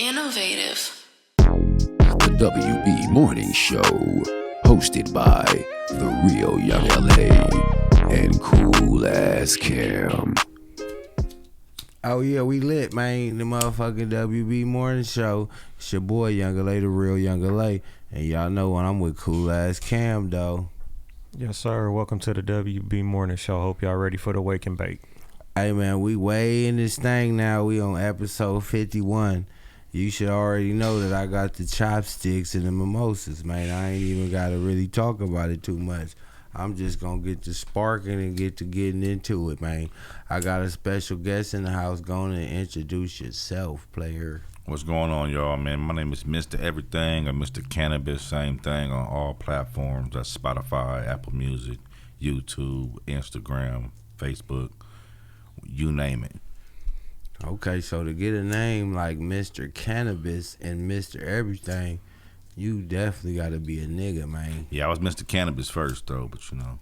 Innovative. The WB Morning Show, hosted by the real Young LA and Cool Ass Cam. Oh yeah, we lit, man. The motherfucking WB Morning Show. It's your boy Young LA, the real Young LA, and y'all know when I'm with Cool Ass Cam though. Yes, sir. Welcome to the WB Morning Show. Hope y'all ready for the wake and bake. Hey man, we way in this thing now. We on episode 51. You should already know that I got the chopsticks and the mimosas, man. I ain't even gotta really talk about it too much. I'm just gonna get to sparking and get to getting into it, man. I got a special guest in the house. Going to introduce yourself, player. What's going on, y'all, man? My name is Mr. Everything or Mr. Cannabis. Same thing on all platforms. That's Spotify, Apple Music, YouTube, Instagram, Facebook, you name it. Okay, so to get a name like Mr. Cannabis and Mr. Everything, you definitely got to be a nigga, man. Yeah, I was Mr. Cannabis first, though, but you know.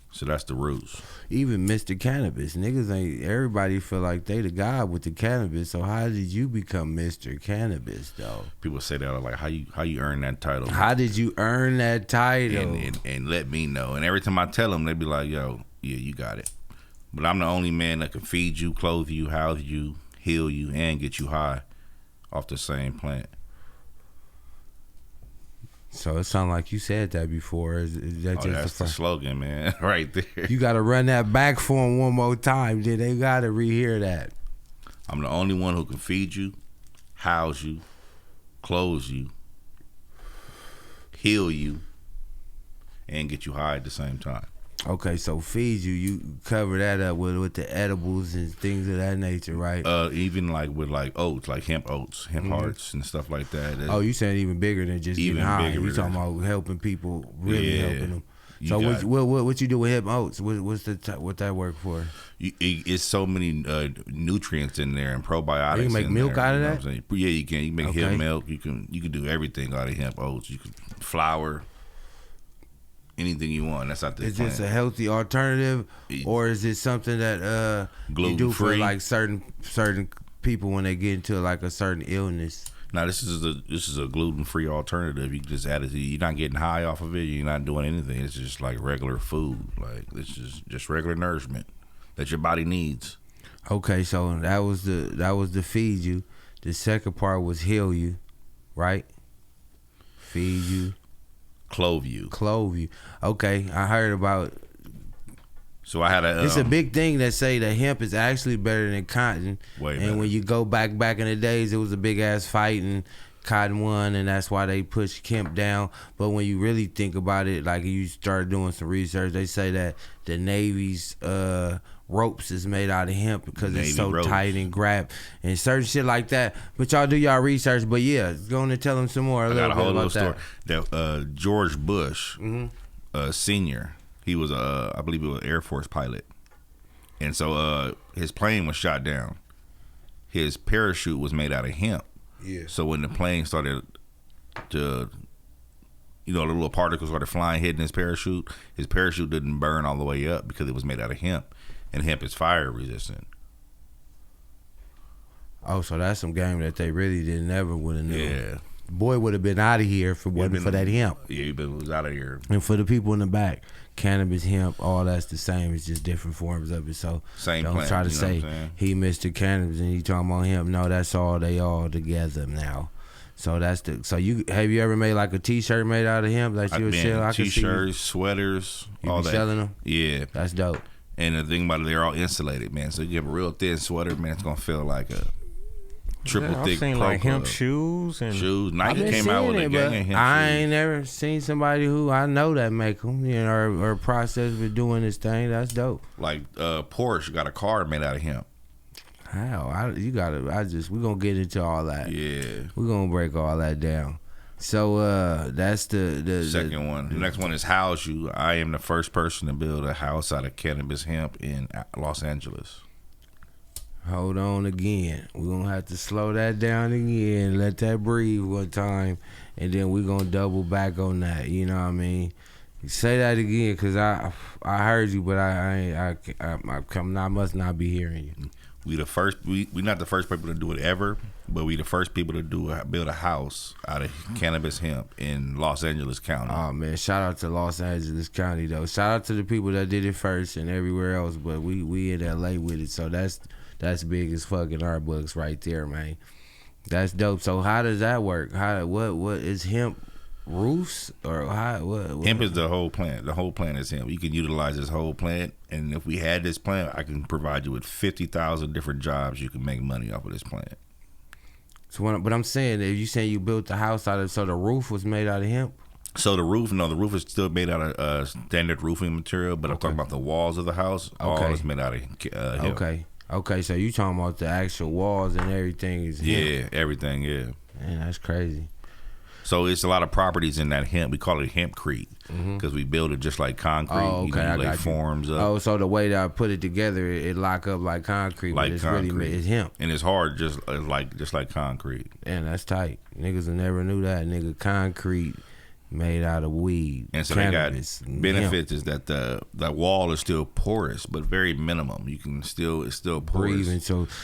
So that's the roots. Even Mr. Cannabis, niggas ain't, everybody feel like they the guy with the cannabis. So how did you become Mr. Cannabis, though? People say that, like, how you earn that title? How did you earn that title? And let me know. And every time I tell them, they be like, yo, yeah, you got it. But I'm the only man that can feed you, clothe you, house you, heal you, and get you high off the same plant. So it sounds like you said that before. Is that just that's the slogan, man, right there. You got to run that back for them one more time. Then they got to rehear that. I'm the only one who can feed you, house you, clothe you, heal you, and get you high at the same time. Okay, so feed you, you cover that up with the edibles and things of that nature, right? Even like with like oats, like hemp oats, hemp hearts and stuff like that. Oh, you saying even bigger than just even getting high. bigger. You talking about helping people, really helping them. So what you do with hemp oats? What that work for? It's so many nutrients in there and probiotics. You can make milk out of that? Yeah, you can. You can make hemp milk. You can do everything out of hemp oats. You can flour. Anything you want, that's out there. Is this a healthy alternative, or is it something that you do for like certain people when they get into like a certain illness? Now this is a gluten-free alternative. You can just add it. You're not getting high off of it. You're not doing anything. It's just like regular food. Like this is just regular nourishment that your body needs. Okay, so that was the feed you. The second part was heal you, right? Feed you. Clove you. Okay, I heard about. So I had it's a big thing that say that hemp is actually better than cotton. And when you go back in the days, it was a big ass fight and cotton won, and that's why they pushed hemp down. But when you really think about it, like you start doing some research, they say that the Navy's ropes is made out of hemp because it's so ropes. Tight and grab and certain shit like that. But y'all do y'all research. But yeah, go on and tell them some more. I got a whole little story. That George Bush, Senior, he was I believe he was an Air Force pilot, and so his plane was shot down. His parachute was made out of hemp. Yeah. So when the plane started to, the little particles started flying, hitting his parachute didn't burn all the way up because it was made out of hemp. And hemp is fire resistant. Oh, so that's some game that they really never would have known. Yeah. Boy would have been out of here if it wasn't for that hemp. Yeah, he was out of here. And for the people in the back, cannabis, hemp, all that's the same. It's just different forms of it. So same don't plant, try to say he Mr. Cannabis and he talking about hemp. No, that's all they all together now. So that's have you ever made like a T-shirt made out of hemp that you would sell? T-shirts, sweaters, all that. Selling them? Yeah, that's dope. And the thing about it, they're all insulated, man. So you have a real thin sweater, man. It's gonna feel like a triple thick. I've seen like hemp shoes and Nike came out with a gang of hemp shoes. I ain't never seen somebody who I know that make them, or process with doing this thing. That's dope. Like Porsche got a car made out of hemp. How? We're gonna get into all that. Yeah, we're gonna break all that down. So that's the second one. The next one is house you. I am the first person to build a house out of cannabis hemp in Los Angeles. Hold on again. We're gonna have to slow that down again. Let that breathe one time, and then we're gonna double back on that. You know what I mean? Say that again, cause I heard you, but I must not be hearing you. We not the first people to do it ever, but we the first people to build a house out of cannabis hemp in Los Angeles County. Oh man, shout out to Los Angeles County though. Shout out to the people that did it first and everywhere else, but we in LA with it, so that's big as fuck in our books right there, man. That's dope. So how does that work? What is hemp? Roofs or what? Hemp is the whole plant. The whole plant is hemp. You can utilize this whole plant, and if we had this plant, I can provide you with 50,000 different jobs. You can make money off of this plant. So, but I'm saying, if you saying you built the house out of, so the roof was made out of hemp. So the roof is still made out of standard roofing material, but I'm talking about the walls of the house. All is made out of hemp. Okay. So you talking about the actual walls and everything is hemp. Yeah, everything. Yeah. Man, that's crazy. So it's a lot of properties in that hemp. We call it hempcrete because we build it just like concrete. Oh, okay, you lay forms up. Oh, so the way that I put it together, it lock up like concrete, like but it's concrete. really it's hemp, and it's hard, just like concrete. And that's tight. Niggas never knew that. Nigga, concrete made out of weed. And so cannabis, they got benefits is that the wall is still porous, but very minimum. You can it's still porous. Breathing.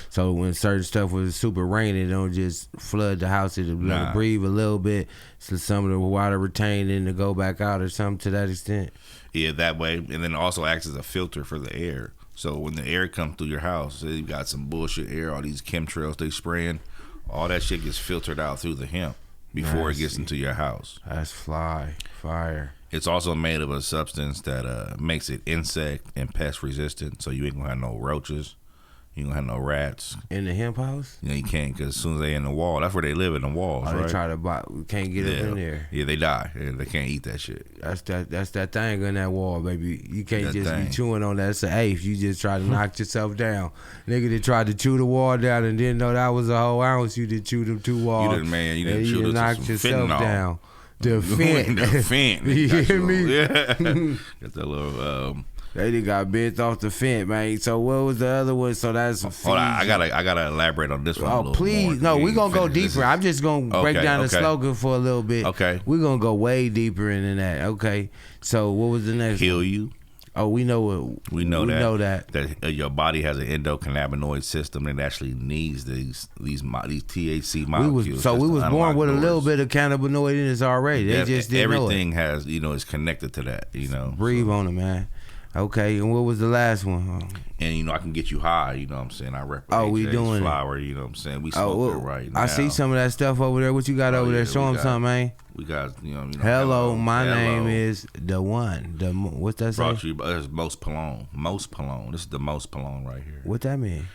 So when certain stuff was super rainy, it don't just flood the house. It'll let it breathe a little bit, so some of the water retained in to go back out or something to that extent. Yeah, that way. And then it also acts as a filter for the air. So when the air comes through your house, say you got some bullshit air, all these chemtrails they spraying, all that shit gets filtered out through the hemp before it gets into your house. That's fire. It's also made of a substance that makes it insect and pest resistant, so you ain't gonna have no roaches, you ain't gonna have no rats. In the hemp house? Yeah, you can't, because as soon as they in the wall, that's where they live, in the walls, right? They try to buy, can't get up in there. Yeah, they die. Yeah, they can't eat that shit. That's that thing on that wall, baby. You can't just be chewing on that. It's an eighth. You just try to knock yourself down. Nigga that tried to chew the wall down and didn't know that was a whole ounce. You did chew them 2 walls. You didn't chew the knocked yourself fentanyl down. The fent. The fent. You hear me? Yeah. Got that little They done got bent off the fence, man. So what was the other one? So that's hold on, I gotta elaborate on this one. Oh, please, no, we're gonna go deeper. I'm just gonna break down the slogan for a little bit. Okay, we're gonna go way deeper into that. Okay, so what was the next? Heal one? You. Oh, we know that your body has an endocannabinoid system that actually needs these THC molecules. We was born with a little bit of cannabinoid in us already. They just didn't know it. Everything has, is connected to that. Breathe on it, man. Okay, and what was the last one? And I can get you high. You know what I'm saying? I represent we doing flower. You know what I'm saying? We smoking right now. I see some of that stuff over there. What you got over there? Show them something, man. We got Hello, my name is the one. What's that say? Brought to you by Most Palone. Most Palone. This is the Most Palone right here. What that mean?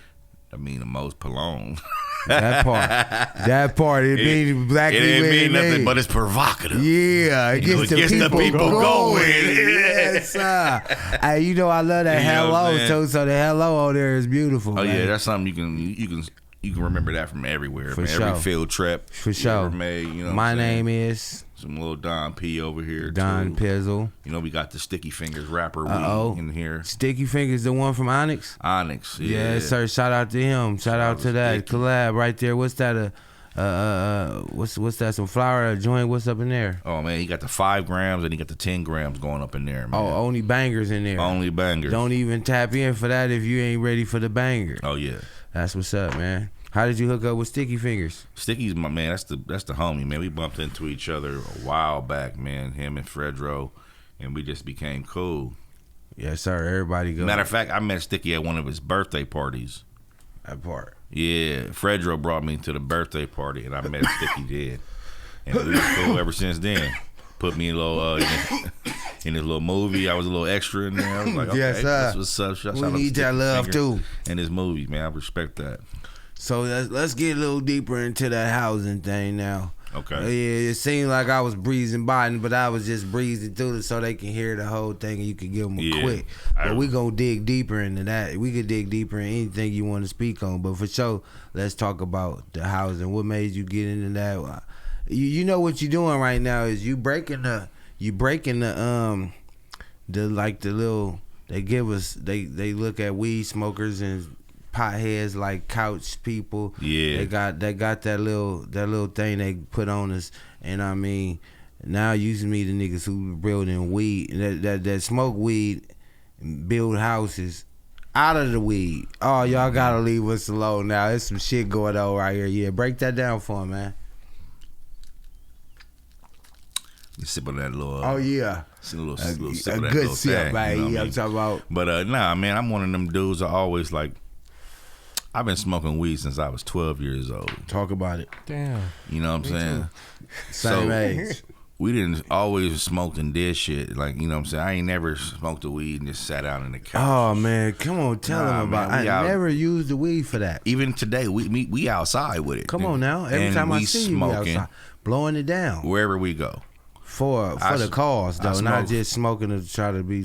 I mean the Most Palone. That part. It means black people. It didn't mean nothing, but it's provocative. Yeah, it gets the people going. Yes, hey, I love that hello too. So the hello over there is beautiful. Oh man. Yeah, that's something you can remember that from everywhere. For sure. Every field trip. For sure. Made, my name is some little Don P over here. Don Pizzle. We got the Sticky Fingers rapper weed in here. Sticky Fingers, the one from Onyx. Onyx, yeah. Yes, sir. Shout out to him. Shout out to that collab right there. What's that? What's that? Some flour joint? What's up in there? Oh man, he got the 5 grams and he got the 10 grams going up in there, man. Oh, only bangers in there. Only bangers. Don't even tap in for that if you ain't ready for the banger. Oh yeah. That's what's up, man. How did you hook up with Sticky Fingers? Sticky's my man. That's the homie, man. We bumped into each other a while back, man. Him and Fredro, and we just became cool. Yes, sir. Everybody go. Matter of fact, I met Sticky at one of his birthday parties. That part. Yeah, Fredro brought me to the birthday party, and I met Sticky then, and we was cool ever since then. Put me in a little in his little movie. I was a little extra in there. I was like, okay, yes, that's what's up. Shout we need that love too. In his movie, man, I respect that. So let's get a little deeper into that housing thing now. Okay. Yeah, it seemed like I was breezing by, but I was just breezing through it so they can hear the whole thing and you can give them a quick. But we gonna dig deeper into that. We could dig deeper in anything you want to speak on. But for sure, let's talk about the housing. What made you get into that? You know what you're doing right now is you breaking the little. They give us they look at weed smokers and potheads like couch people. Yeah, they got that little thing they put on us, and I mean now you meet the niggas who building weed that smoke weed, build houses out of the weed. Oh, y'all gotta leave us alone now. There's some shit going on right here. Yeah, break that down for him, man. You sip on that little. Oh yeah, a little sip of that good little sip, thing, man. you know what I I'm mean? talking about. But nah, man, I'm one of them dudes. I always like. I've been smoking weed since I was 12 years old. Talk about it. Damn. You know what I'm saying? Same age. We didn't always smoke and did shit. Like, you know what I'm saying? I ain't never smoked the weed and just sat out in the couch. Oh man, come on, tell him about. Man, I never used the weed for that. Even today, we outside with it. Come on now. Every time I see you, we outside blowing it down wherever we go. For the cause though, not just smoking to try to be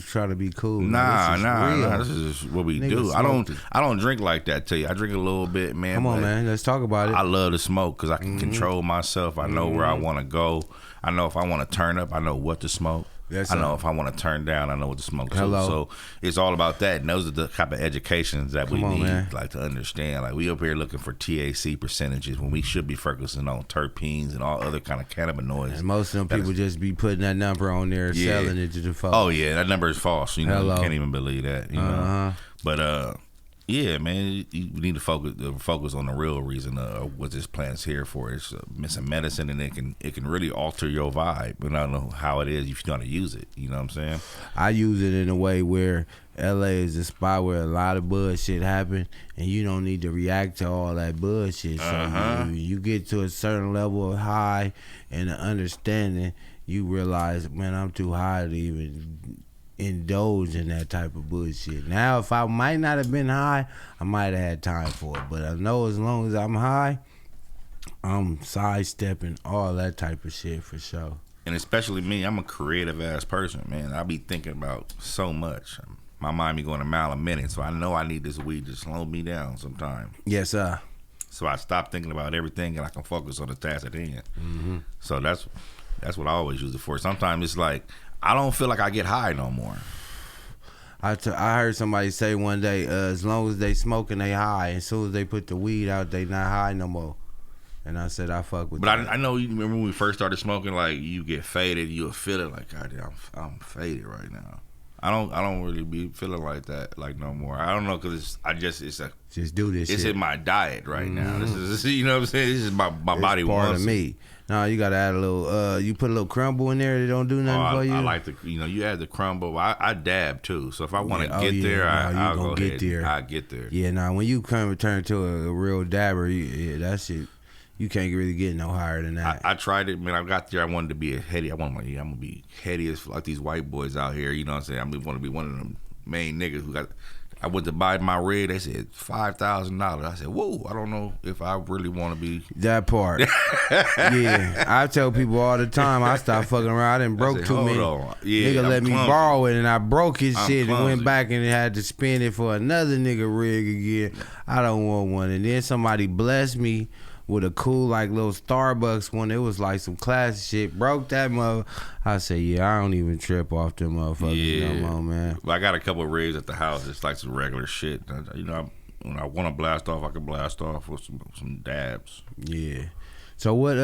cool. Nah. This is what we do. I don't drink like that. Tell you, I drink a little bit, man. Come on, man. Let's talk about it. I love to smoke because I can control myself. I know where I want to go. I know if I want to turn up, I know what to smoke. Yes, I know if I want to turn down, I know what to smoke too. Hello. So it's all about that. And those are the type of educations that we need, man. like to understand. Like we up here looking for THC percentages when we should be focusing on terpenes and all other kind of cannabinoids. And most of them people just be putting that number on there, selling it to the folks. Oh yeah, that number is false. You know, you can't even believe that. You know, but yeah, man, you need to focus on the real reason what this plant's here for. It's some medicine, and it can really alter your vibe. But I don't know how it is if you know how to use it. You know what I'm saying? I use it in a way where LA is a spot where a lot of bullshit happen, and you don't need to react to all that bullshit. So you get to a certain level of high and an understanding, you realize, man, I'm too high to even indulge in that type of bullshit. Now, if I might not have been high, I might have had time for it. But I know as long as I'm high, I'm sidestepping all that type of shit for sure. And especially me, I'm a creative ass person, man. I be thinking about so much. My mind be going a mile a minute, so I know I need this weed to slow me down sometime. Yes, sir. So I stop thinking about everything and I can focus on the task at hand. So that's what I always use it for. Sometimes it's like I don't feel like I get high no more. I heard somebody say one day, as long as they smoking, they high. As soon as they put the weed out, they not high no more. And I said, I fuck with that. But I know you remember when we first started smoking, like you get faded, you'll feel it like, God damn, I'm faded right now. I don't really be feeling like that like no more. I don't know because just do this. It's shit. in my diet right now. This is you know what I'm saying. This is my body it's part wants of me. No, you gotta add a little. You put a little crumble in there. They don't do nothing for you. I like the you add the crumble. I dab too. So if I want to get there, I'll go get ahead. there. I get there. Yeah, now when you turn to a real dabber, that shit. You can't really get no higher than that. I tried it, man. I got there. I wanted to be a heady. I'm gonna be heady as like these white boys out here. You know what I'm saying? I want to be one of them main niggas who got. I went to buy my rig. They said $5,000. I said, whoa, I don't know if I really want to be that part. Yeah, I tell people all the time. I stopped fucking around. I done broke too many. Yeah, nigga let me borrow it, and I broke his shit clumsy. and went back and had to spend it for another nigga rig again. I don't want one. And then somebody blessed me with a cool like little Starbucks one. It was like some classic shit. Broke that mother. I said, yeah, I don't even trip off them motherfuckers no more, man. Well, I got a couple of rigs at the house. It's like some regular shit. You know, when I want to blast off, I can blast off with some dabs. Yeah. So what?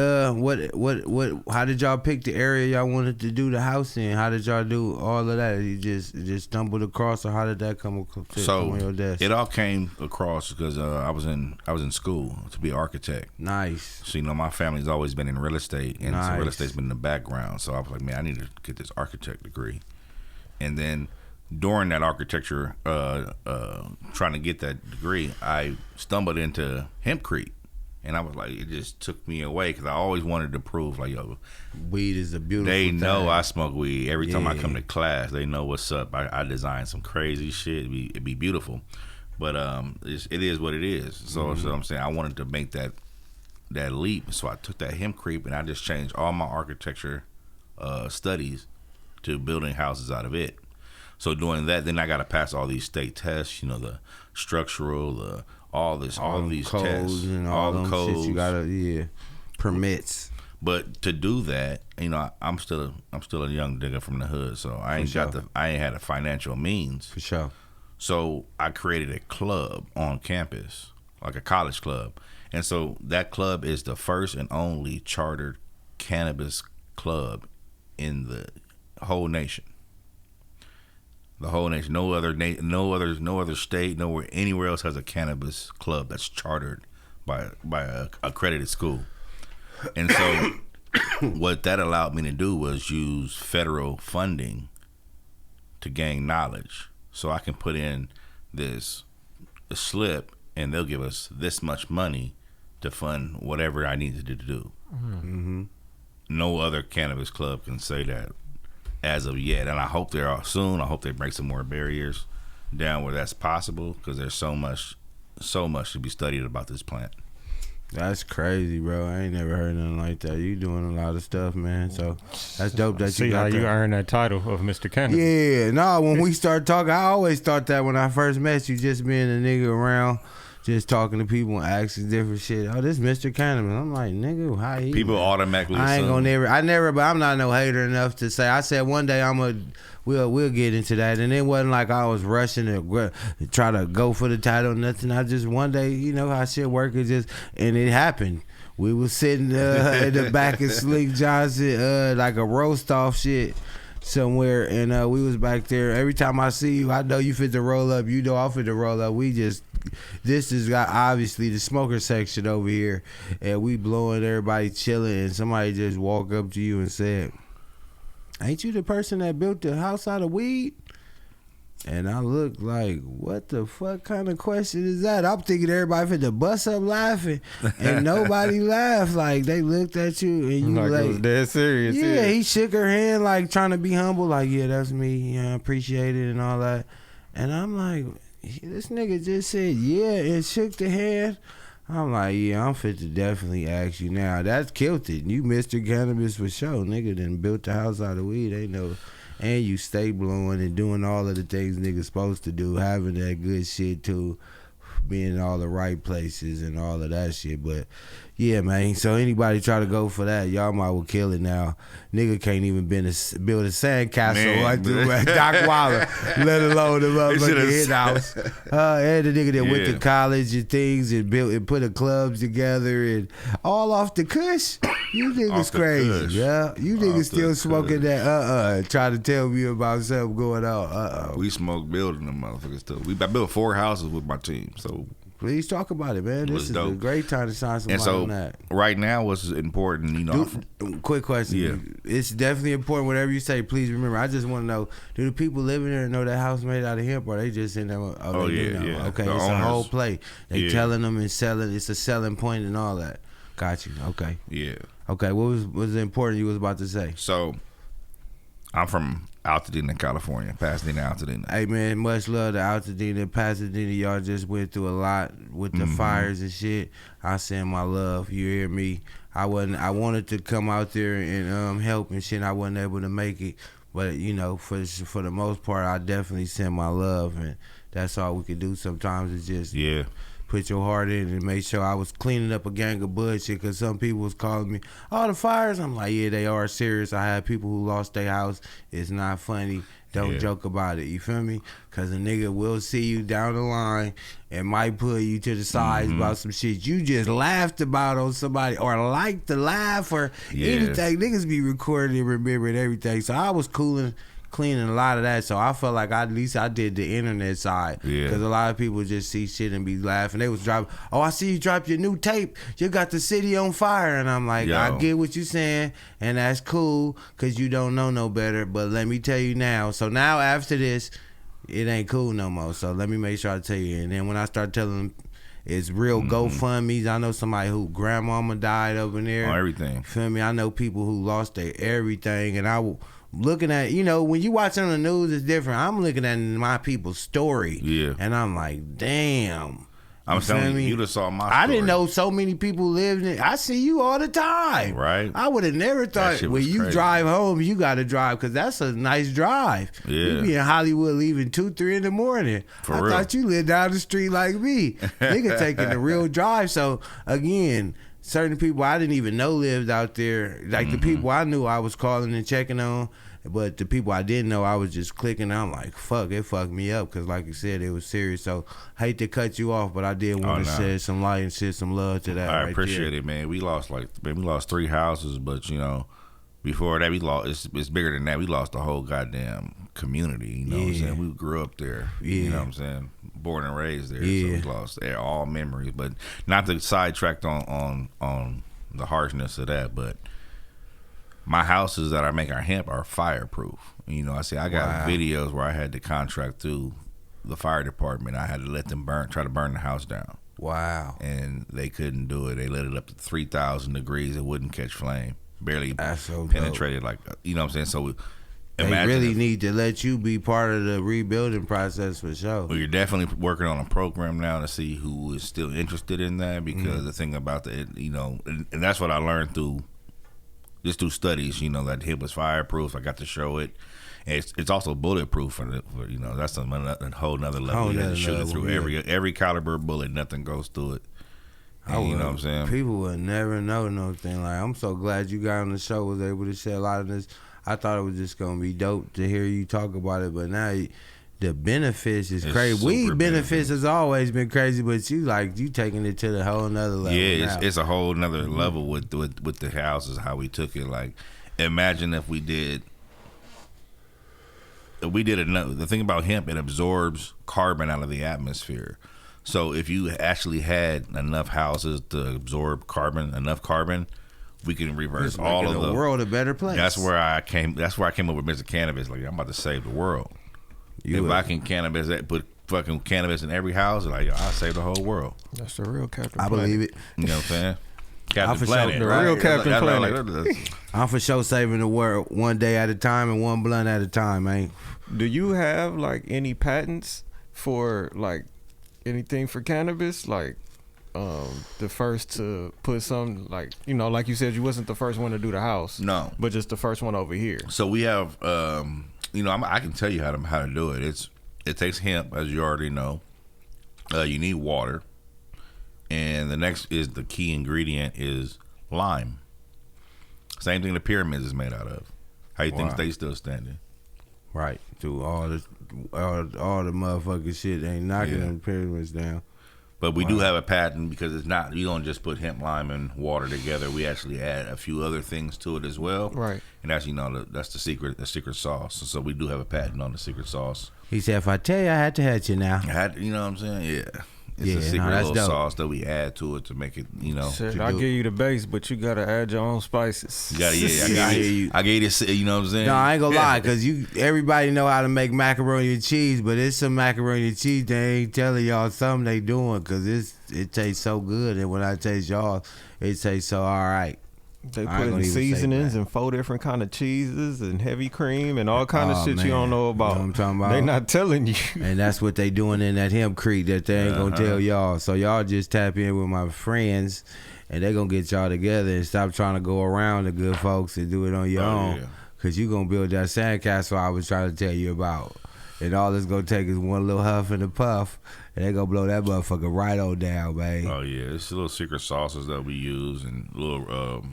How did y'all pick the area y'all wanted to do the house in? How did y'all do all of that? You just stumbled across, or how did that come on your desk? It all came across because I was in school to be an architect. Nice. So my family's always been in real estate, and so real estate's been in the background. So I was like, man, I need to get this architect degree. And then during that architecture, trying to get that degree, I stumbled into hempcrete. And I was like, it just took me away because I always wanted to prove, like, yo, weed is a beautiful thing. They know thing. I smoke weed. Every time I come to class, they know what's up. I design some crazy shit. It'd be beautiful. But it is what it is. So I'm saying I wanted to make that leap. So I took that hempcrete and I just changed all my architecture studies to building houses out of it. So doing that, then I got to pass all these state tests, the structural, all these codes tests, and all the codes. Shit you gotta permits. But to do that, I'm still a young nigga from the hood, so I ain't had a financial means. For sure. So I created a club on campus, like a college club, and so that club is the first and only chartered cannabis club in the whole nation. The whole nation. No other state, nowhere, anywhere else has a cannabis club that's chartered by a accredited school. And so, what that allowed me to do was use federal funding to gain knowledge. So I can put in a slip, and they'll give us this much money to fund whatever I needed to do. Mm-hmm. No other cannabis club can say that as of yet, and I hope they are soon. I hope they break some more barriers down where that's possible, because there's so much to be studied about this plant. That's crazy, bro. I ain't never heard nothing like that. You doing a lot of stuff, man. So that's dope that you got how you earned that title of Mr. Cannabis. Yeah, no, when we start talking, I always thought that when I first met you, just being a nigga around, just talking to people and asking different shit. Oh, this Mr. Cannabis. I'm like, nigga, how you? People automatically I ain't gonna never, but I'm not no hater enough to say. I said one day we'll get into that, and it wasn't like I was rushing to try to go for the title or nothing. I just one day, you know how shit work, and it happened. We was sitting in the back of Slick Johnson, like a roast off shit somewhere, and we was back there. Every time I see you, I know you fit to roll up. You know I fit to roll up. This is obviously the smoker section over here, and we blowing, everybody chilling, and somebody just walk up to you and said, "Ain't you the person that built the house out of weed?" And I looked like, what the fuck kind of question is that? I'm thinking everybody finna bust up laughing, and nobody laughed. Like, they looked at you, and you like it was dead serious. Yeah, he shook her hand, like, trying to be humble, like, yeah, that's me, yeah, I appreciate it and all that. And I'm like, this nigga just said yeah and shook the hand. I'm like, yeah, I'm fit to definitely ask you now. That's killed it. You Mr. Cannabis for sure. Nigga done built the house out of weed. Ain't no, and you stay blowing and doing all of the things niggas supposed to do, having that good shit too, being in all the right places and all of that shit. But yeah, man, so anybody try to go for that, y'all might well kill it now. Nigga can't even build a sandcastle like Doc Waller, let alone the motherfucking hit house. And the nigga that went to college and things and built and put the clubs together and all off the kush. You niggas crazy, yeah. You niggas still smoking that trying to tell me about something going on. We smoke building them motherfuckers too. I built 4 houses with my team, so please talk about it, man. This is a great time to sign some on that. Right now, what's important, you know. Quick question. Yeah. It's definitely important. Whatever you say, please remember. I just want to know: do the people living there know that house made out of hemp, or they just in there? Oh yeah. Okay, it's a whole play. They telling them and selling. It's a selling point and all that. Got you. Okay. Yeah. Okay. What was important you was about to say? So, I'm from Altadena, California. Pasadena, Altadena. Hey man, much love to Altadena, Pasadena. Y'all just went through a lot with the fires and shit. I send my love. You hear me? I wanted to come out there and help and shit. I wasn't able to make it, but you know, for the most part, I definitely send my love, and that's all we can do. Sometimes is just put your heart in and make sure. I was cleaning up a gang of bullshit because some people was calling me, oh, the fires. I'm like, yeah, they are serious. I had people who lost their house. It's not funny. Don't joke about it. You feel me? Because a nigga will see you down the line and might put you to the side about some shit you just laughed about on somebody or like to laugh or anything. Niggas be recording and remembering everything. So I was cleaning a lot of that, so I felt like at least I did the internet side, because a lot of people just see shit and be laughing. They was dropping, oh, I see you dropped your new tape, you got the city on fire, and I'm like, I get what you saying, and that's cool, because you don't know no better, but let me tell you now, so now after this, it ain't cool no more, so let me make sure I tell you. And then when I start telling them it's real GoFundMe's, I know somebody who grandmama died over there, everything, feel me? I know people who lost their everything, and I will looking at, you know, when you watch on the news, it's different. I'm looking at my people's story, and I'm like, damn. I'm telling you, you'd have saw my story. I didn't know so many people lived in. I see you all the time, right? I would have never thought when you drive home, you got to drive, because that's a nice drive. You be in Hollywood leaving 2, 3 in the morning. I thought you lived down the street like me. Nigga taking the real drive. So again, certain people I didn't even know lived out there. Like the people I knew, I was calling and checking on. But the people I didn't know, I was just clicking. I'm like, fuck, it fucked me up, because like you said, it was serious. So hate to cut you off, but I did want to shed some light and shed some love to that. I appreciate it, man. We lost 3 houses, but you know, Before that, we lost. It's bigger than that. We lost the whole goddamn community. You know what I'm saying? We grew up there. You know what I'm saying? Born and raised there. So we lost all memories. But not to sidetrack on the harshness of that, but my houses that I make our hemp are fireproof. You know, I got videos where I had to contract through the fire department. I had to let them try to burn the house down. Wow. And they couldn't do it. They let it up to 3,000 degrees. It wouldn't catch flame. Barely penetrated, like, you know what I'm saying? So they really need to let you be part of the rebuilding process for sure. Well, you're definitely working on a program now to see who is still interested in that, because the thing about you know, and that's what I learned through studies, you know, that hemp was fireproof. I got to show it. And it's also bulletproof for you know, that's a whole nother level. You have to shoot it through every caliber bullet, nothing goes through it. And, you know what I'm saying? People would never know no thing. Like, I'm so glad you got on the show, was able to share a lot of this. I thought it was just gonna be dope to hear you talk about it, but now the benefits is crazy. Weed benefits has always been crazy, but you taking it to the whole nother level. Yeah, it's a whole nother level with the houses, how we took it. Like, imagine if we did another. The thing about hemp, it absorbs carbon out of the atmosphere. So if you actually had enough houses to absorb enough carbon, we can reverse all of the world a better place. That's where I came up with Mr. Cannabis. Like, I'm about to save the world. If I can put fucking cannabis in every house, like, I'll save the whole world. That's the real Captain I Planet. believe it. You know what I'm saying? Captain Planet. The real Captain Planet. I'm for sure saving the world one day at a time and one blunt at a time, man. Do you have, like, any patents for, like, anything for cannabis? Like, the first to put some, like, you know, like you said, you wasn't the first one to do the house. No. But just the first one over here. So we have, you know, I can tell you how to do it. It takes hemp, as you already know. You need water. And the next is the key ingredient is lime. Same thing the pyramids is made out of. How you think they still standing? Right. Through all the motherfucking shit, ain't knocking them pyramids down. But we do have a patent, because it's not, you don't just put hemp, lime, and water together. We actually add a few other things to it as well. Right. And that's, you know, that's the secret sauce. So we do have a patent on the secret sauce. He said, if I tell you, I had to hurt you now. You know what I'm saying? Yeah. It's a secret little sauce that we add to it to make it, you know. Shit, I give you the base, but you gotta add your own spices. I gave you this, you know what I'm saying? No, I ain't gonna lie, because everybody know how to make macaroni and cheese, but it's some macaroni and cheese they ain't telling y'all something they doing, because it tastes so good, and when I taste y'all, it tastes so all right. They put in seasonings and 4 different kind of cheeses and heavy cream and all kind of shit you don't know about. You know what I'm talking about? They not telling you. And that's what they doing in that hemp creek that they ain't gonna tell y'all. So y'all just tap in with my friends, and they gonna get y'all together and stop trying to go around the good folks and do it on your own. Because you gonna build that sandcastle I was trying to tell you about. And all it's gonna take is one little huff and a puff, and they gonna blow that motherfucker right on down, man. Oh yeah, it's little secret sauces that we use and little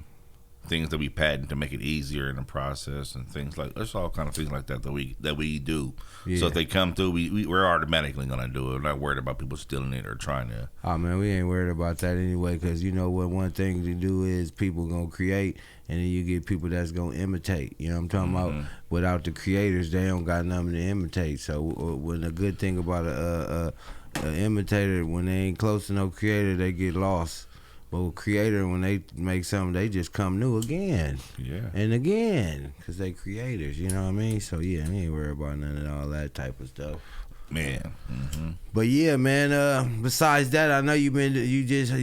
things that we patent to make it easier in the process, and things like there's all kind of things like that we do. Yeah. So if they come through, we're automatically gonna do it. We're not worried about people stealing it or trying to. Oh man, we ain't worried about that anyway, because you know what, one thing to do is people gonna create, and then you get people that's gonna imitate. You know what I'm talking about? Without the creators, they don't got nothing to imitate. So when the good thing about a imitator, when they ain't close to no creator, they get lost. But with creator, when they make something, they just come new again. Yeah. And again, because they creators, you know what I mean? So, yeah, I ain't worried about none of all that type of stuff. Man. Mm-hmm. But, yeah, man, besides that, I know you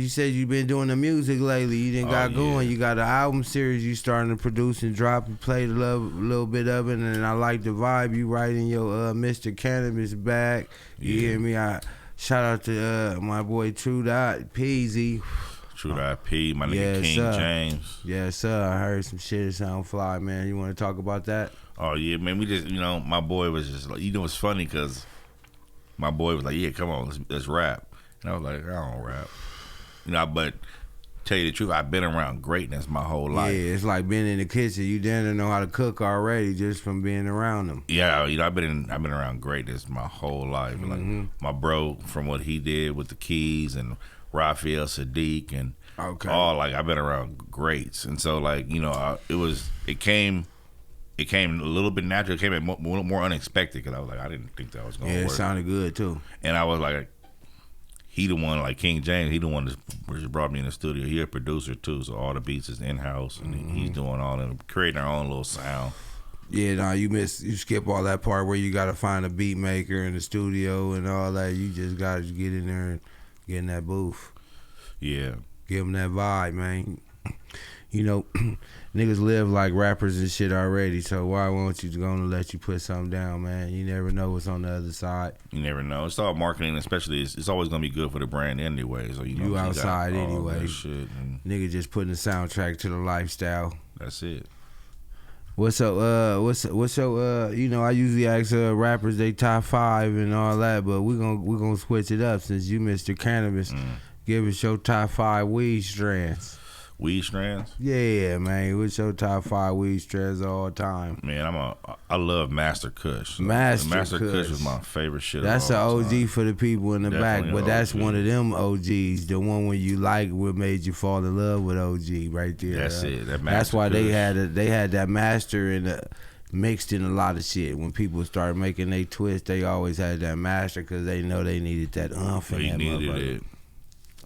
said you've been doing the music lately. You done got going. You got an album series you starting to produce and drop. You played a little bit of it, and I like the vibe you writing your Mr. Cannabis back. You hear me? I shout out to my boy True Dot Peasy. True IP, my nigga King James. Yes, sir. I heard some shit that sound fly, man. You want to talk about that? Oh, yeah, man. We just, you know, my boy was just like, you know, it's funny because my boy was like, yeah, come on, let's rap. And I was like, I don't rap. You know, but tell you the truth, I've been around greatness my whole life. Yeah, it's like being in the kitchen. You didn't know how to cook already just from being around them. Yeah, you know, I've been around greatness my whole life. Like my bro, from what he did with the Keys and Raphael Sadiq and Okay. All like I've been around greats, and so like it came a little bit natural. It came more unexpected because I was like I didn't think that was gonna work. Yeah, it sounded good too. And I was like, he the one like King James. He the one that brought me in the studio. He a producer too, so all the beats is in house, and he's doing all of creating our own little sound. Yeah, nah, you skip all that part where you got to find a beat maker in the studio and all that. You just got to get in there and get in that booth. Yeah. Give them that vibe, man. Niggas live like rappers and shit already, so why won't you gonna let you put something down, man? You never know what's on the other side. You never know. It's all marketing, especially. It's always gonna be good for the brand anyway. So you outside anyway. Shit Nigga just putting the soundtrack to the lifestyle. That's it. What's up? What's your? I usually ask rappers they top 5 and all that, but we're gonna switch it up since you Mr. Cannabis. Give us your top 5 weed strands. Weed strands? Yeah, man. What's your top 5 weed strands of all time? Man, I love Master Kush. Master Kush is my favorite shit. That's an OG time. For the people in the Definitely back, but that's OG. one of them OGs. The one when you like what made you fall in love with OG right there. That's it. That's why Kush. they had that master and mixed in a lot of shit. When people started making they twist, they always had that master because they know they needed that in that needed motherfucker. it.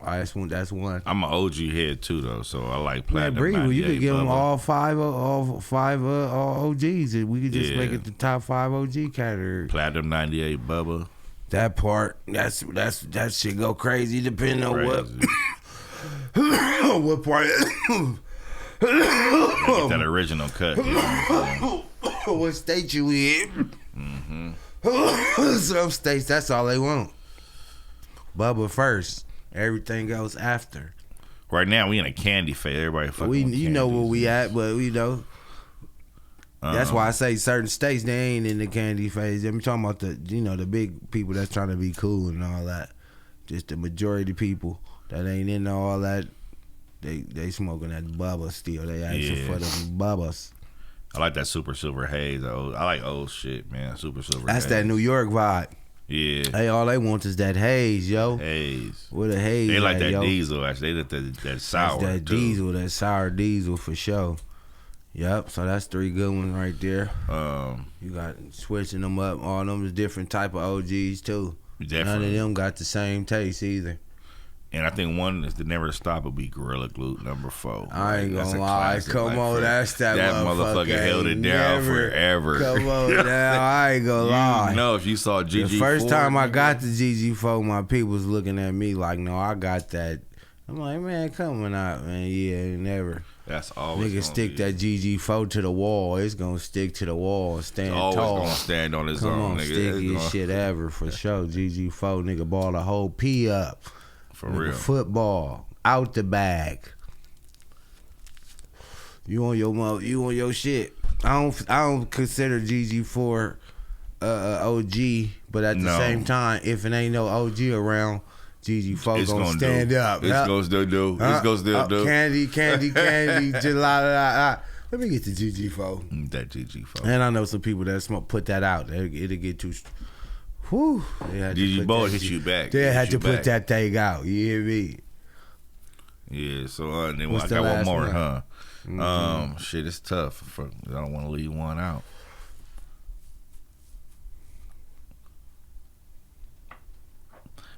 Oh, that's one. I'm an OG head too though, so I like Platinum. Man, Bree, you could give them Bubba. all five OGs. We could just make it the top 5 OG category. Platinum 98 Bubba. That part, that shit go crazy depending on what part. Get that original cut. You know what state you in? Some states, that's all they want. Bubba first. Everything else after. Right now we in a candy phase. Everybody fucking. You know where we at, but we know. That's why I say certain states they ain't in the candy phase. I'm talking about the big people that's trying to be cool and all that. Just the majority of people that ain't into all that. They smoking that bubba still. They asking for them bubbas. I like that Super Silver Haze. I like old shit, man. Super Silver. That's Haze. that New York vibe. Yeah. Hey, all they want is that haze, yo. Haze. What a haze. They like that yo. diesel, actually. They like that sour. That's that too. diesel, that sour diesel for sure. Yep, so that's 3 good ones right there. You got switching them up. All them is different type of OGs too. Definitely. None of them got the same taste either. And I think one is the never stop would be Gorilla Glue number 4. I ain't That's gonna a lie. classic, Come like, on, that's that motherfucker held it down forever. Come on now, I ain't gonna lie. You know, if you saw GG4. The first time I got the GG4, my people was looking at me like, no, I got that. I'm like, man, coming out, man. Yeah, never. That's always nigga stick that GG4 to the wall. It's gonna stick to the wall and stand always tall. Gonna stand on his Come own, on, nigga. stickiest shit ever for sure. GG4, nigga, ball the whole P up. For nigga, real. Football out the bag. You on your shit. I don't consider GG4 OG, but at the same time, if it ain't no OG around, GG4 gonna stand up. It's gonna still do. It's gonna still do. Candy, gelato. Let me get the GG4. That GG4. And I know some people that put that out. It'll get too. Whew. GG Boy hit you back. They had to put that thing out. You hear me? Yeah. So then What's I the got one last more, one? huh? Mm-hmm. Shit, it's tough. I don't want to leave one out.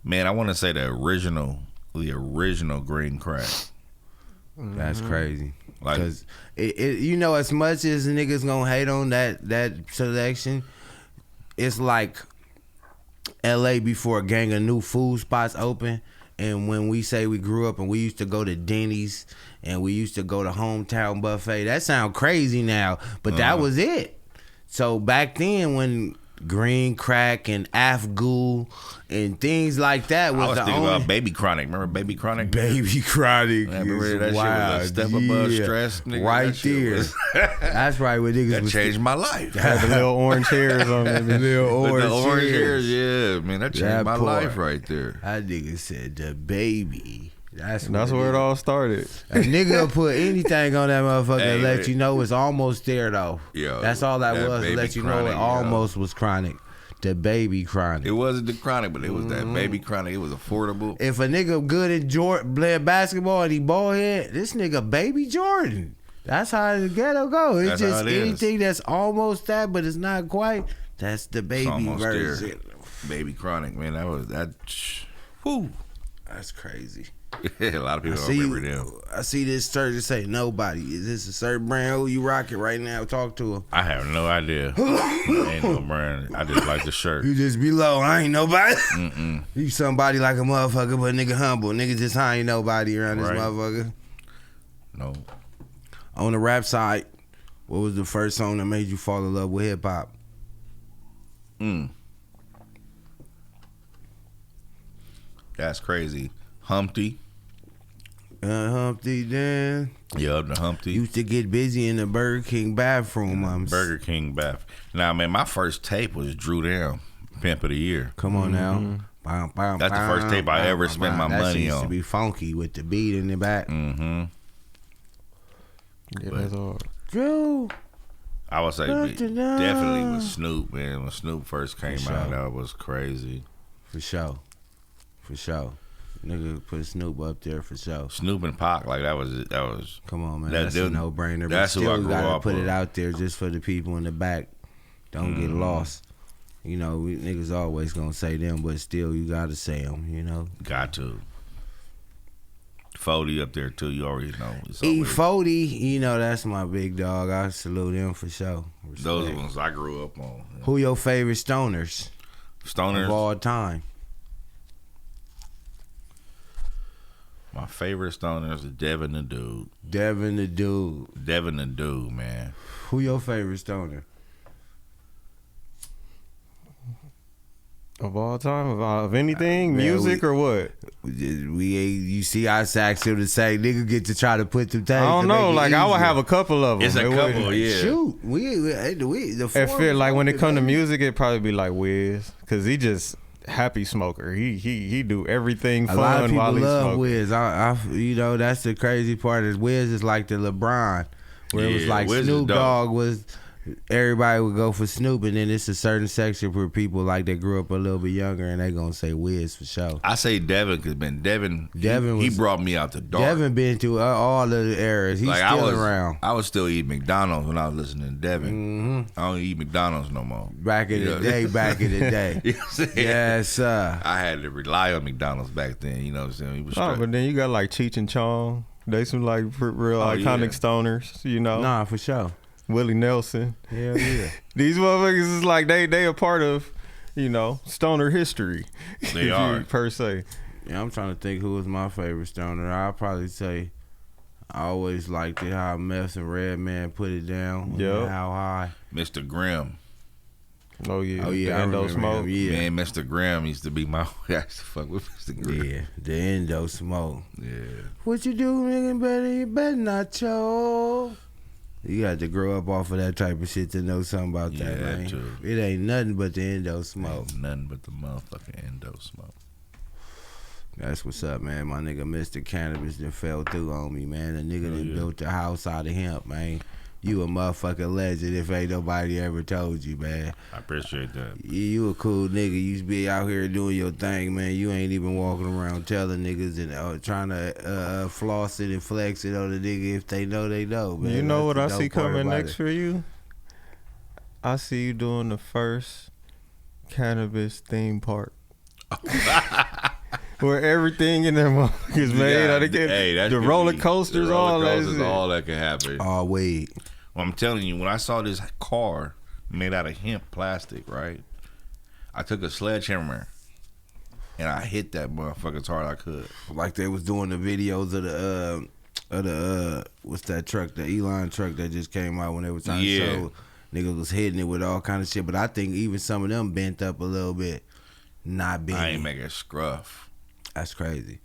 Man, I want to say the original green crack. That's crazy. Like, Because as much as niggas gonna hate on that selection, it's like LA before a gang of new food spots open. And when we say we grew up and we used to go to Denny's and we used to go to Hometown Buffet, that sound crazy now, but that was it. So back then when green crack and Afgul and things like that was I was the thinking only... about Baby Chronic. Remember Baby Chronic? Baby Chronic. Remember that wild. shit was a step above stress, nigga. Right That shit there. was- That's right where niggas That was changed my life. Had the little orange hairs on it. the little With orange, the orange hairs. hairs, yeah, man, that changed That my part. life right there. That nigga said the baby. That's Where it all started. A nigga will put anything on that motherfucker and let man. you know it's almost there though. Yo, That's all that was to Baby let you know Chronic, it almost was chronic. the baby chronic. It wasn't the chronic, but it was that baby chronic. It was affordable. If a nigga good at playing basketball and he ball head, this nigga baby Jordan. That's how the ghetto go. It's That's just how it is. anything that's almost that, but it's not quite. That's the baby version. There. Baby chronic, man. Whew. That's crazy. A lot of people don't remember them. I see this shirt that say nobody. Is this a certain brand? Who you rocking right now? Talk to him. I have no idea. Ain't no brand. I just like the shirt. You just be low. I ain't nobody. You somebody like a motherfucker, but nigga humble. Nigga just I ain't nobody around this motherfucker. No. On the rap side, what was the first song that made you fall in love with hip hop? That's crazy. Humpty. Humpty Dan. Yeah, the Humpty. Used to get busy in the Burger King bathroom. Burger King bath. Now, man, my first tape was Drew Down, Pimp of the Year. Come on now. That's the first tape I ever spent my money on. That used to on. be funky with the beat in the back. Yeah, that's hard. Drew. I would say definitely with Snoop, man. When Snoop first came out, that was crazy. For sure. Nigga put Snoop up there for sure. Snoop and Pac, like that was. Come on, man. That's a no brainer. That's but still, who I grew gotta up put with. It out there just for the people in the back. Don't get lost. You know, niggas always gonna say them, but still, you gotta say them. You know, got to. 40 up there too. You already know. E40, you know that's my big dog. I salute him for sure. Respect. Those are the ones I grew up on. Yeah. Who your favorite stoners? Of all time. My favorite stoner is Devin the Dude. Devin the Dude, man. Who your favorite stoner? Of all time? Of anything? Music or what? You see I asked him to say, nigga get to try to put them things. I don't know. Like, I would have a couple of them. It's a couple, yeah. Shoot. It feel like when it come to music, it'd probably be like Wiz. Because he just... happy smoker. He do everything fun while he smoking. A lot of people love Wiz. You know, that's the crazy part is Wiz is like the LeBron, where it was like Wiz Snoop Dogg was. Everybody would go for Snoop, and then it's a certain section where people like they grew up a little bit younger, and they gonna say Wiz for sure. I say Devin because Devin he brought me out the dark. Devin been through all of the eras. He's like, still around. I was still eating McDonald's when I was listening to Devin. I don't eat McDonald's no more. Back in the day. You know what I'm saying? Yes, sir. I had to rely on McDonald's back then. You know what I'm saying? He was but then you got like Cheech and Chong. They some like real iconic stoners. You know? Nah, for sure. Willie Nelson. Hell yeah. These motherfuckers is like they a part of, you know, stoner history. They are. Per se. Yeah, I'm trying to think who was my favorite stoner. I'll probably say I always liked it how Meth and Redman put it down. Yeah. How high. Mr. Grimm. Oh yeah. I Endo Smoke. Yeah. Man, Mr. Grimm used to be my I used to fuck with Mr. Grimm. Yeah, the Endo Smoke. Yeah. What you do, nigga? You better not choke. You got to grow up off of that type of shit to know something about that, man. Too. It ain't nothing but the Endo Smoke. Ain't nothing but the motherfucking Endo Smoke. That's what's up, man. My nigga MISTAH Cannabis done fell through on me, man. The nigga that built the house out of hemp, man. You a motherfucking legend if ain't nobody ever told you, man. I appreciate that. You a cool nigga. You be out here doing your thing, man. You ain't even walking around telling niggas and trying to floss it and flex it on the nigga if they know, man. You know That's what I see coming next for you? I see you doing the first cannabis theme park. Where everything in there is made. The roller coasters, all that can happen. Oh, wait. Well, I'm telling you, when I saw this car made out of hemp plastic, right? I took a sledgehammer and I hit that motherfucker as hard as I could. Like they was doing the videos of the what's that truck, the Elon truck that just came out when they was trying to show niggas was hitting it with all kind of shit. But I think even some of them bent up a little bit. Not bent. I ain't making scruff. That's crazy.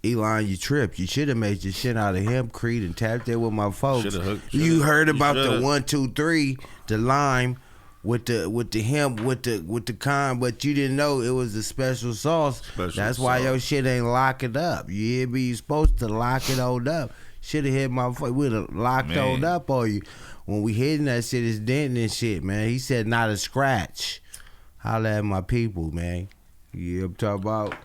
Elon, you tripped. You should have made your shit out of hempcrete and tapped it with my folks. You heard about the 1, 2, 3, the lime with the hemp with the con, but you didn't know it was a special sauce. That's why your shit ain't lock it up. You hear me? You supposed to lock it on up. Should have hit my foot. We'd have locked on up on you. When we hitting that shit, it's denting and shit, man. He said not a scratch. Holla at my people, man. You know what I'm talking about?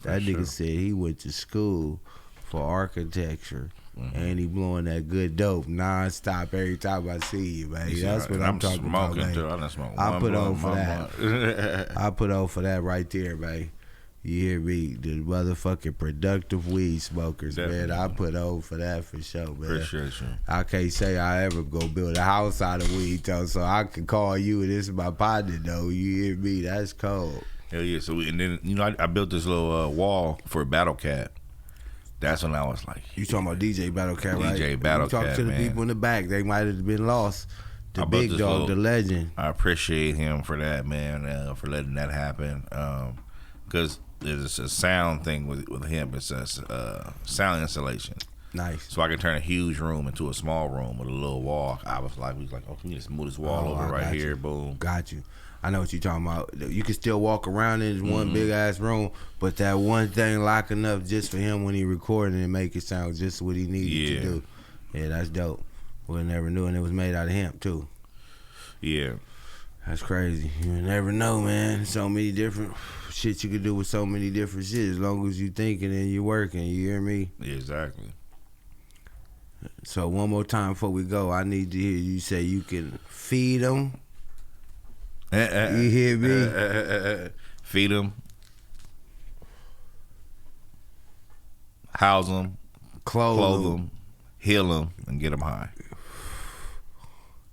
That nigga said he went to school for architecture. And he blowing that good dope nonstop every time I see you, man. That's what I'm talking about, man. Too. I done smoked I one put blunt on for that. I put on for that right there, man. You hear me? The motherfucking productive weed smokers, Definitely. man. I put on for that for sure, man. Appreciate you. I can't say I ever go build a house out of weed, though, so I can call you and this is my partner, though. You hear me? That's cold. Hell yeah. So and then I built this little wall for a Battle Cat. That's when I was like, you talking about DJ Battle Cat, right? DJ Battle Cat, you talk to the people in the back. They might have been lost. The big dog, the legend. I appreciate him for that, man, for letting that happen. Because there's a sound thing with him. It's a sound installation. Nice. So I can turn a huge room into a small room with a little wall. We was like, oh, can you just move this wall over right here? Boom. Got you. I know what you're talking about. You can still walk around in one big ass room, but that one thing locking up just for him when he recording and make it sound just what he needed to do. Yeah, that's dope. We never knew, and it was made out of hemp too. Yeah. That's crazy. You never know, man. So many different shit you could do with so many different shit as long as you thinking and you working. You hear me? Yeah, exactly. So one more time before we go, I need to hear you say you can feed them. You hear me? Feed them, house them, clothe them, heal them, and get them high.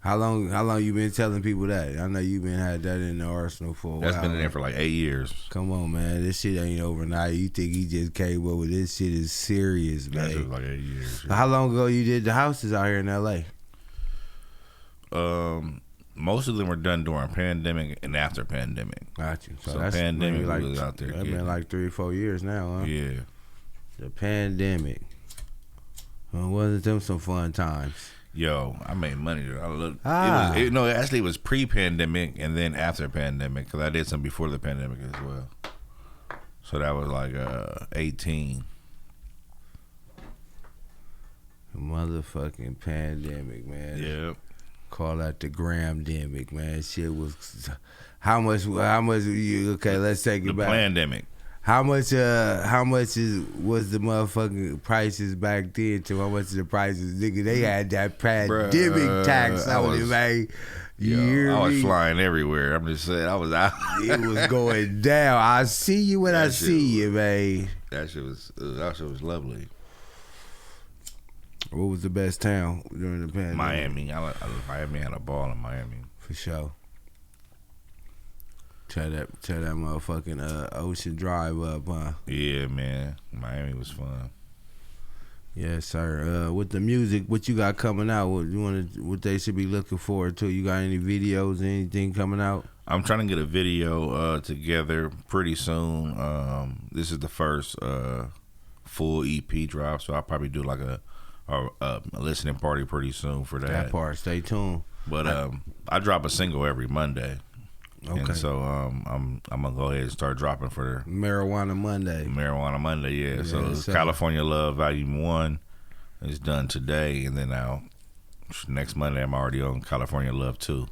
How long you been telling people that? I know you been had that in the arsenal for a while. That's been in there for like 8 years. Come on, man. This shit ain't overnight. You think he just came up with this shit is serious, man. That's like 8 years. Yeah. How long ago you did the houses out here in L.A.? Most of them were done during pandemic and after pandemic. Got you. So that's pandemic like, was out there. That's been like 3 or 4 years now, huh? Yeah. The pandemic. Well, wasn't them some fun times? Yo, I made money. Actually, it was pre-pandemic and then after pandemic because I did some before the pandemic as well. So that was like 18. Motherfucking pandemic, man. Yep. Call that the Gramdemic, man. Shit was how much you okay, let's take it the back. Pandemic. How much was the motherfucking prices back then to how much of the prices? Nigga, they had that pandemic tax on it, man. I was flying everywhere. I'm just saying, I was out. It was going down. I see you when I see you, man. That shit was lovely. What was the best town during the pandemic? Miami. Miami had a ball in Miami. For sure. Tear that motherfucking Ocean Drive up, huh? Yeah, man. Miami was fun. Yes, sir. With the music, what you got coming out? What they should be looking forward to? You got any videos, anything coming out? I'm trying to get a video together pretty soon. This is the first full EP drop, so I'll probably do like a listening party pretty soon for that. That part, stay tuned. But I drop a single every Monday. Okay. And so I'm gonna go ahead and start dropping for Marijuana Monday. Yeah. So California Love Volume 1 is done today, and then now next Monday I'm already on California Love 2.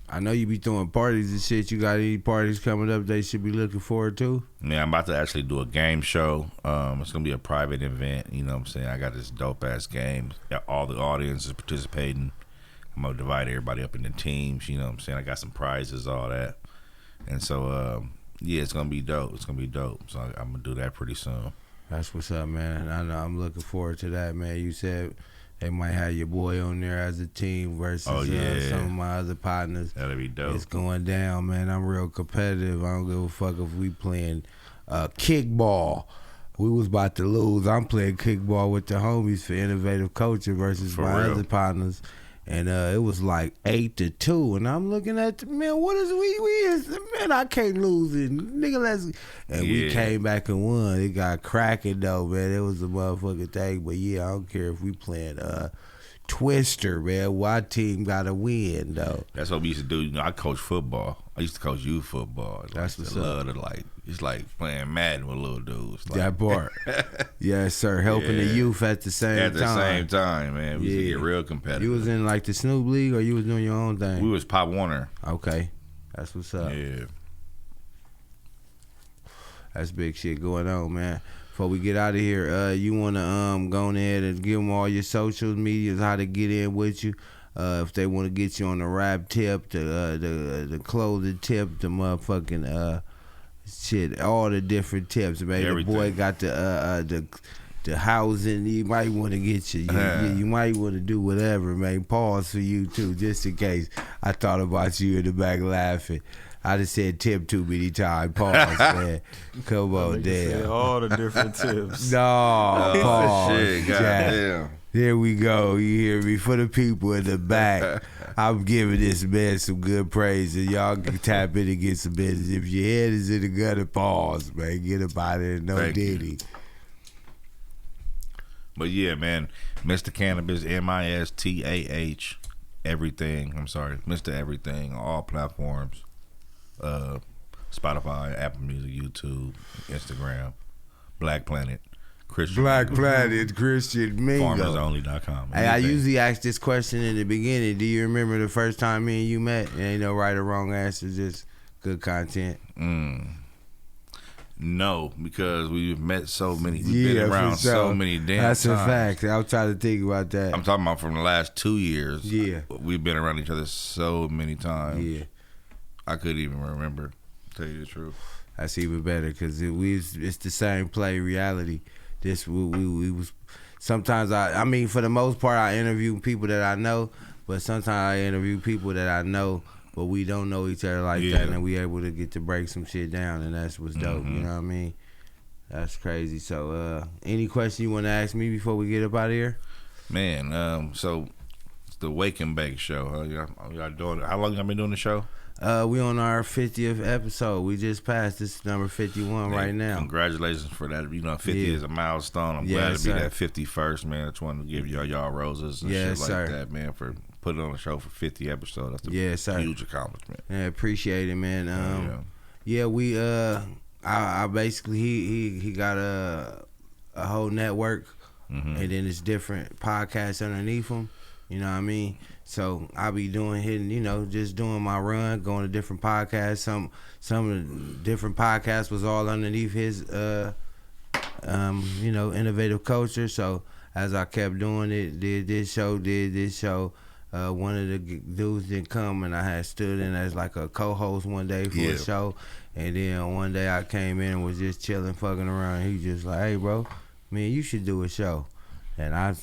I know you be throwing parties and shit. You got any parties coming up they should be looking forward to? Yeah, I'm about to actually do a game show. It's gonna be a private event. You know what I'm saying? I got this dope ass game. All the audience is participating. I'm gonna divide everybody up into teams. You know what I'm saying? I got some prizes, all that. And so, it's gonna be dope. So I'm gonna do that pretty soon. That's what's up, man. I know I'm looking forward to that, man. You said they might have your boy on there as a team versus some of my other partners. That'll be dope. It's going down, man. I'm real competitive. I don't give a fuck if we playing kickball. We was about to lose. I'm playing kickball with the homies for innovative coaching versus my other partners. And it was like 8-2, and I'm looking at man. What is man? I can't lose it, nigga. We came back and won. It got cracking though, man. It was a motherfucking thing. But I don't care if we playing Twister, man. My team got to win though. That's what we used to do. You know, I coach football. I used to coach youth football. That's what's up. It's like playing Madden with little dudes. Like, that part. Yes, sir. Helping the youth at the same time. At the same time, man. We used to get real competitive. You was in like the Snoop League, or you was doing your own thing? We was Pop Warner. Okay. That's what's up. Yeah. That's big shit going on, man. Before we get out of here, you want to go ahead and give them all your social medias, how to get in with you. If they want to get you on the rap tip, the clothing tip, the motherfucking shit, all the different tips, man. Everything. The boy got the housing. You might want to get you might want to do whatever, man. Pause for you too, just in case. I thought about you in the back laughing. I just said tip too many times. Pause, man. Come on, damn. All the different tips. No, pause. Shit, goddamn. There we go. You hear me? For the people in the back, I'm giving this man some good praise, and y'all can tap in and get some business. If your head is in the gutter, pause, man. Get up out there, no diddy. But yeah, man, Mr. Cannabis, MISTAH, everything. I'm sorry, Mr. Everything, all platforms. Spotify, Apple Music, YouTube, Instagram, Black Planet, Christian Mingo. FarmersOnly.com. Hey, I usually ask this question in the beginning. Do you remember the first time me and you met? Ain't no right or wrong answer, just good content. No, because we've met so many. We've been around so many damn That's times. A fact. I'll try to think about that. I'm talking about from the last 2 years. Yeah. We've been around each other so many times. Yeah. I couldn't even remember, to tell you the truth. That's even better because it's the same play reality. This we was sometimes I mean for the most part I interview people that I know, but sometimes I interview people that I know, but we don't know each other like that, and we able to get to break some shit down, and that's what's dope. You know what I mean? That's crazy. So any question you want to ask me before we get up out of here? Man, so it's the Wake and Bake show. Y'all doing? How long y'all been doing the show? We on our 50th episode. We just passed. This is number 51 right now. Congratulations for that. 50 is a milestone. I'm glad to be that 51st, man. I just wanted to give y'all roses and shit like that, man, for putting on the show for 50 episodes. That's a huge accomplishment. Yeah, appreciate it, man. We I basically he got a whole network, and then it's different podcasts underneath him. You know what I mean? So I be just doing my run, going to different podcasts. Some of the different podcasts was all underneath his innovative culture. So as I kept doing it, did this show, one of the dudes didn't come, and I had stood in as like a co-host one day for a show. And then one day I came in and was just chilling, fucking around. He just like, hey bro, man, you should do a show. And I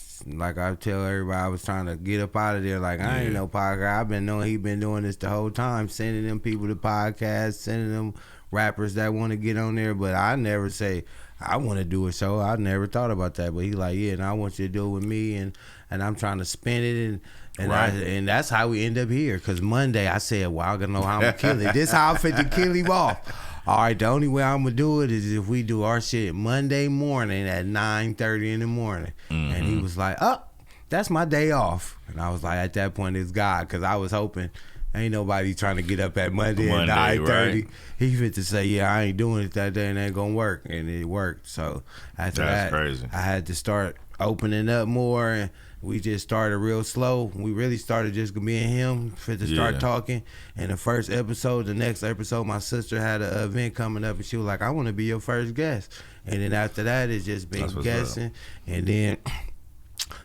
tell everybody, I was trying to get up out of there. Like, I ain't no podcast. I've been knowing he been doing this the whole time, sending them people to podcasts, sending them rappers that want to get on there. But I never say, I want to do a show. I never thought about that. But he like, yeah, and I want you to do it with me. And I'm trying to spin it. And that's how we end up here. Because Monday, I said, well, I gotta know how I'm going to kill it. This how I'm fit to kill him off. All right, the only way I'm going to do it is if we do our shit Monday morning at 9:30 in the morning. And he was like, oh, that's my day off. And I was like, at that point, it's God. Because I was hoping ain't nobody trying to get up at Monday at 9:30. Right. He fit to say, yeah, I ain't doing it that day and it ain't going to work. And it worked. So after that's crazy. I had to start opening up more, and we just started real slow. We really started just me and him to start talking. And the next episode, my sister had an event coming up, and she was like, I want to be your first guest. And then after that, it's just been guessing. And then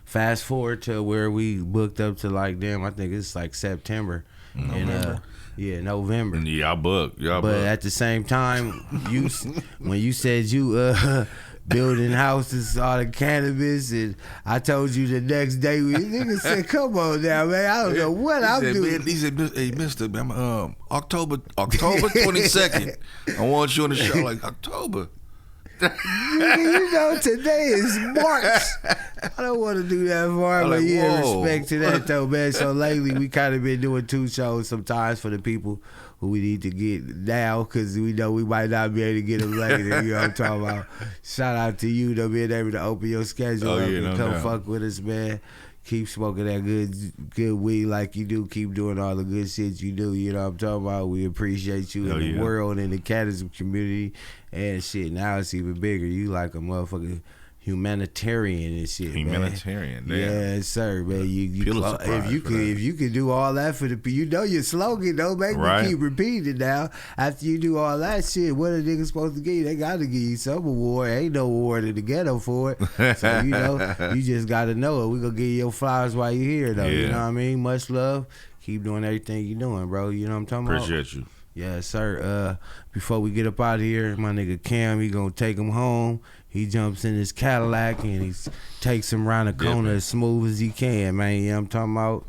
fast forward to where we booked up to I think it's like September. November. And November. Yeah, y'all booked. But at the same time, when you said you building houses, all the cannabis, and I told you the next day, nigga said, come on now, man, I don't know what I'm doing. He said, hey, mister, I'm, October 22nd, I want you on the show, like, October. Today is March. I don't want to do that far, but respect to that though, man. So lately, we kind of been doing 2 shows sometimes for the people who we need to get now, because we know we might not be able to get them later. You know what I'm talking about? Shout out to you, though, being able to open your schedule up and come fuck with us, man. Keep smoking that good weed like you do. Keep doing all the good shit you do. You know what I'm talking about? We appreciate you in the world, in the cannabis community, and shit. Now it's even bigger. You like a motherfucker. humanitarian and shit. Humanitarian, man. Yes, sir, man. If you could do all that for the, your slogan, don't make me keep repeating it now. After you do all that shit, what are niggas supposed to give you? They got to give you some award. Ain't no award in the ghetto for it. So you just got to know it. We gonna give you your flowers while you're here, though. You know what I mean? Much love. Keep doing everything you're doing, bro. You know what I'm talking about? Appreciate you. Yes, sir. Before we get up out of here, my nigga Cam, he gonna take him home. He jumps in his Cadillac and he takes him around the corner as smooth as he can, man. You know what I'm talking about?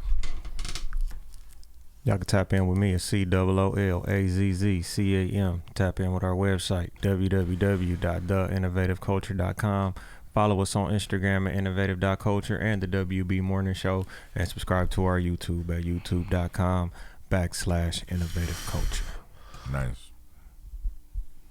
Y'all can tap in with me at COOLAZZCAM. Tap in with our website, www.theinnovativeculture.com. Follow us on Instagram at innovative.culture and the WB Morning Show. And subscribe to our YouTube at youtube.com/innovativeculture. Nice.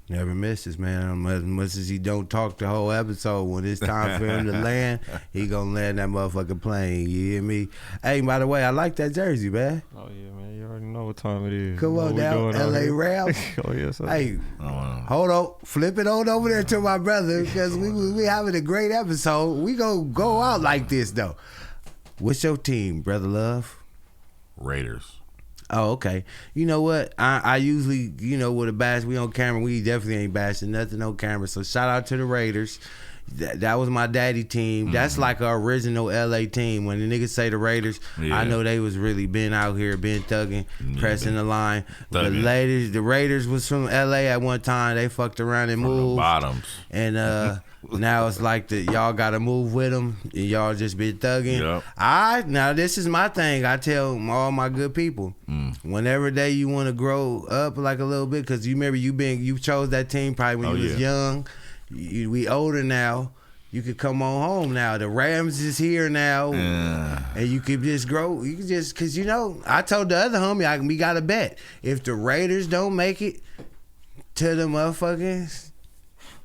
Never misses, man. As much as he don't talk the whole episode, when it's time for him to land, he gonna land that motherfucking plane. You hear me? Hey, by the way, I like that jersey, man. Oh yeah, man. You already know what time it is. Come on now, LA Rams. Oh yes, sir. Hey, hold on, flip it on over there to my brother because we having a great episode. We gonna go out like this though. What's your team, brother Love? Raiders. Oh, okay. You know what? I usually, with a bash, we on camera. We definitely ain't bashing nothing on camera. So shout out to the Raiders. That was my daddy team. That's like an original LA team. When the niggas say the Raiders, I know they was really been out here, been thugging, pressing the line. The Raiders was from LA at one time. They fucked around and moved. The bottoms. And now it's like y'all got to move with them. And y'all just been thugging. Yep. Now this is my thing. I tell all my good people, whenever you want to grow up like a little bit, because you remember you chose that team probably when you was young. We older now. You could come on home now. The Rams is here now, and you could just grow. You could just, cause I told the other homie, we got to bet if the Raiders don't make it to the motherfucking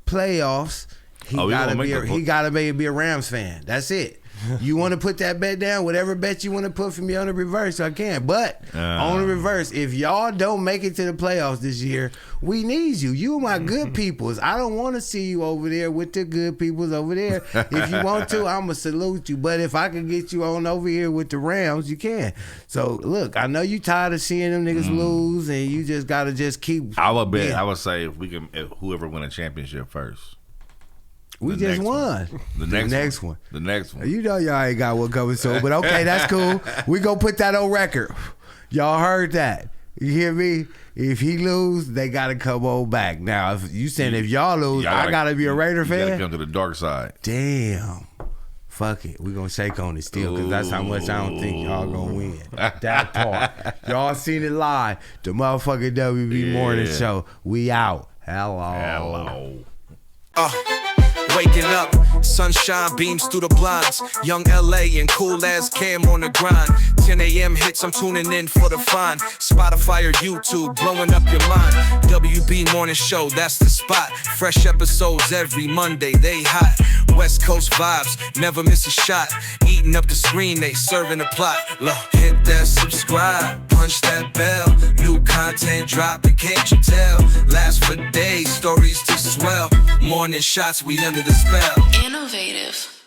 playoffs, he gotta be a Rams fan. That's it. You want to put that bet down? Whatever bet you want to put for me on the reverse, I can. But on the reverse, if y'all don't make it to the playoffs this year, we need you. You my good peoples. I don't want to see you over there with the good peoples over there. If you want to, I'm going to salute you. But if I can get you on over here with the Rams, you can. So, look, I know you tired of seeing them niggas lose, and you just got to just keep. I would bet. I would say if whoever win a championship first. We just won. The next one. You know y'all ain't got one coming soon, but okay, that's cool. We gonna put that on record. Y'all heard that. You hear me? If he lose, they gotta come on back. Now, if you saying if y'all lose, I gotta be a Raider fan. You gotta come to the dark side. Damn. Fuck it. We gonna shake on it still, because that's how much I don't think y'all gonna win. That part. Y'all seen it live. The motherfucking WB Morning Show. We out. Hello. Waking up, sunshine beams through the blinds. Young LA and cool ass Cam on the grind. 10 a.m. hits, I'm tuning in for the fun. Spotify or YouTube, blowing up your mind. WB Morning Show, that's the spot. Fresh episodes every Monday, they hot. West Coast vibes, never miss a shot. Eating up the screen, they serving the plot. Look, hit that subscribe, punch that bell. New content dropping, can't you tell? Last for days, stories to swell. Morning shots, we under the spell. Innovative.